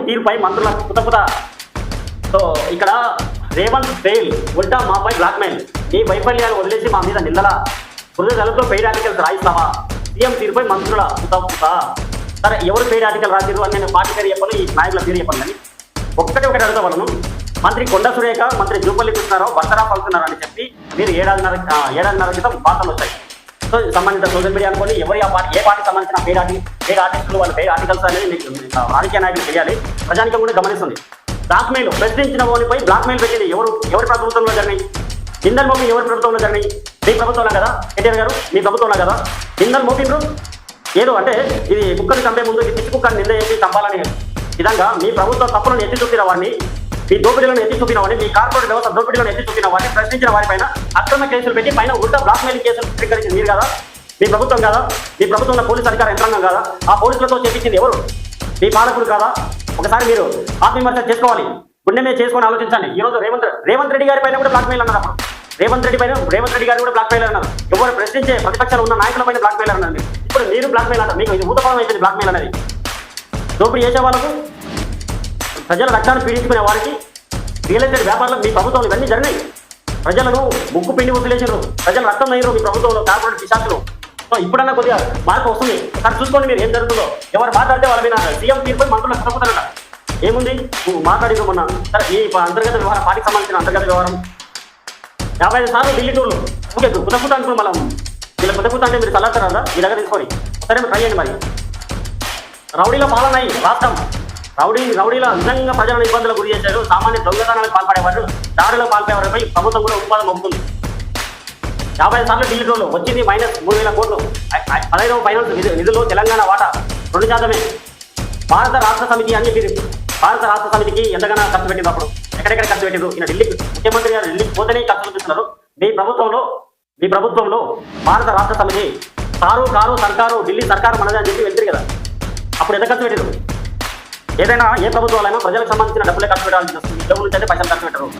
తీరుపై మంత్రుల కుతకుత. సో ఇక్కడ రేవంత్ ఫెయిల్, ఉల్టా మాపై బ్లాక్మెయిల్. ఈ వైఫల్యాలు వదిలేసి మా మీద నిందల హృదయ తలుపులో పెయిడ్ ఆర్టికల్స్ రాయిస్తావా? సీఎం తీరుపై మంత్రుల కుతకుత. సరే, ఎవరు పెయిడ్ ఆర్టికల్ రాసిరు అని నేను పార్టీ పేరు చెప్పను, ఈ నాయకుల పేరు చెప్పను. కానీ ఒకటి అడుగుతా వాళ్ళను. మంత్రి కొండ సురేఖ, మంత్రి జూపల్లి కృష్ణారావు బర్తరా పలుకుతున్నారు అని చెప్పి మీరు ఏడాదిన్నర క్రితం వార్తలు వచ్చాయి. సో సంబంధిత సోషల్ మీడియా అనుకోని ఎవరు ఏ పార్టీకి సంబంధించిన పెయిడ్ ఆర్టిస్టులు వాళ్ళ పెయిడ్ ఆర్టికల్స్ అనేది మీకు రాజకీయ నాయకులు తెలియాలి, ప్రజానికం కూడా గమనిస్తుంది. బ్లాక్మెయిల్, ప్రశ్నించిన వారిపై బ్లాక్మెయిల్ పెట్టింది ఎవరి ప్రభుత్వంలో జరిగినాయి? నిందలు మోపి ఎవరి ప్రభుత్వంలో జరిగినాయి? మీ ప్రభుత్వంలో కదా కేటీఆర్ గారు, మీ ప్రభుత్వంలో కదా నిందలు మోపిండ్రు. ఏదో అంటే ఇది కుక్కని చంపే ముందు పిచ్చి కుక్కని నింద చేసి చంపాలని విధంగా మీ ప్రభుత్వ తప్పులను ఎత్తి చూపిన వారిని, మీ దోపిడీలను ఎత్తి చూపిన వారిని, మీ కార్పొరేట్ వ్యవస్థ దోపిడీలను ఎత్తి చూపిన వారిని, ప్రశ్నించిన వారిపైన అక్రమ కేసులు పెట్టి పైన ఉల్టా బ్లాక్మెయిలింగ్ కేసులు స్వీకరించింది మీరు కదా, మీ ప్రభుత్వం కదా, మీ ప్రభుత్వంలో పోలీసు అధికార యంత్రాంగం కదా, ఆ పోలీసులతో చేపించింది ఎవరు? మీ పాలకులు కాదా? ఒకసారి మీరు ఆత్మవిమర్శ చేసుకోవాలి, గుండె మీద చేసుకొని ఆలోచించండి. ఈ రోజు రేవంత్ రెడ్డి గారి పైన కూడా బ్లాక్మెయిల్ అన్నారు. అప్పుడు రేవంత్ రెడ్డి గారు కూడా బ్లాక్మెయిల్ అన్నారు. ఎవరు ప్రశ్నించే ప్రతిపక్షాలు ఉన్న నాయకుల పైన బ్లాక్మెయిల్ అన్నారు. ఇప్పుడు మీరు బ్లాక్మెయిల్ అంటారు. మీకు ఇది ఊతపదం అయిపోయింది బ్లాక్మెయిల్ అనేది. దోపిడీ చేసే వాళ్ళకు, ప్రజల రక్తాన్ని పీడించుకునే వారికి, రియల్ ఎస్టేట్ వ్యాపారులకు మీ ప్రభుత్వంలో ఇవన్నీ జరిగినాయి. ప్రజలను ముక్కు పిండి వదిలేసారు, ప్రజలు రక్తం అయ్యారు మీ ప్రభుత్వంలో కార్పొరేట్ పిశాచులు. సో ఇప్పుడన్నా కొద్దిగా మార్పు వస్తుంది. కానీ చూసుకోండి మీరు ఏం జరుగుతుందో. ఎవరు మాట్లాడితే వాళ్ళ మీద సీఎం తీర్పు మంత్రులకు తప్పుతారట. ఏముంది మాట్లాడిన మొన్న సరే ఈ అంతర్గత వ్యవహారం, పార్టీకి సంబంధించిన అంతర్గత వ్యవహారం 55 సార్లు ఢిల్లీ టూర్లు. ఓకే, కుతకుత అనుకుని మనం వీళ్ళ కుతకుత అంటే మీరు చల్లారుతారా మీ దగ్గర తీసుకొని? సరే మీరు ట్రై చేయండి. మరి రౌడీలో పాలన అయ్యి రాష్ట్రం రౌడీల నిజంగా ప్రజలను ఇబ్బందులకు గురి చేశారు. సామాన్య దొంగతనాలకు పాల్పడేవారు, దారిలో పాల్పడేవారిపై ప్రభుత్వం కూడా ఉత్పాదన మొక్కుతుంది. 50 సార్లు ఢిల్లీ టూర్లు వచ్చింది -3,000 కోట్లు. 15వ ఫైనాన్స్ నిధుల్లో తెలంగాణ వాటా 2%. భారత రాష్ట్ర సమితి అని చెప్పి భారత రాష్ట్ర సమితికి ఎంతగానో ఖర్చు పెట్టింది. అప్పుడు ఎక్కడెక్కడ ఖర్చు పెట్టింది? ఈయన ఢిల్లీకి ముఖ్యమంత్రి గారు ఢిల్లీకి పోతేనే ఖర్చు చూపిస్తున్నారు. మీ ప్రభుత్వంలో భారత రాష్ట్ర సమితి కారు సర్కారు, ఢిల్లీ సర్కారు మనదే అని చెప్పి వెళ్తారు కదా, అప్పుడు ఎంత ఖర్చు పెట్టారు? ఏదైనా ఏ ప్రభుత్వాలైనా ప్రజలకు సంబంధించిన డబ్బులే ఖర్చు పెట్టాల్సి వస్తుంది. డబ్బుల నుంచి అయితే పైసలు ఖర్చు పెట్టరు.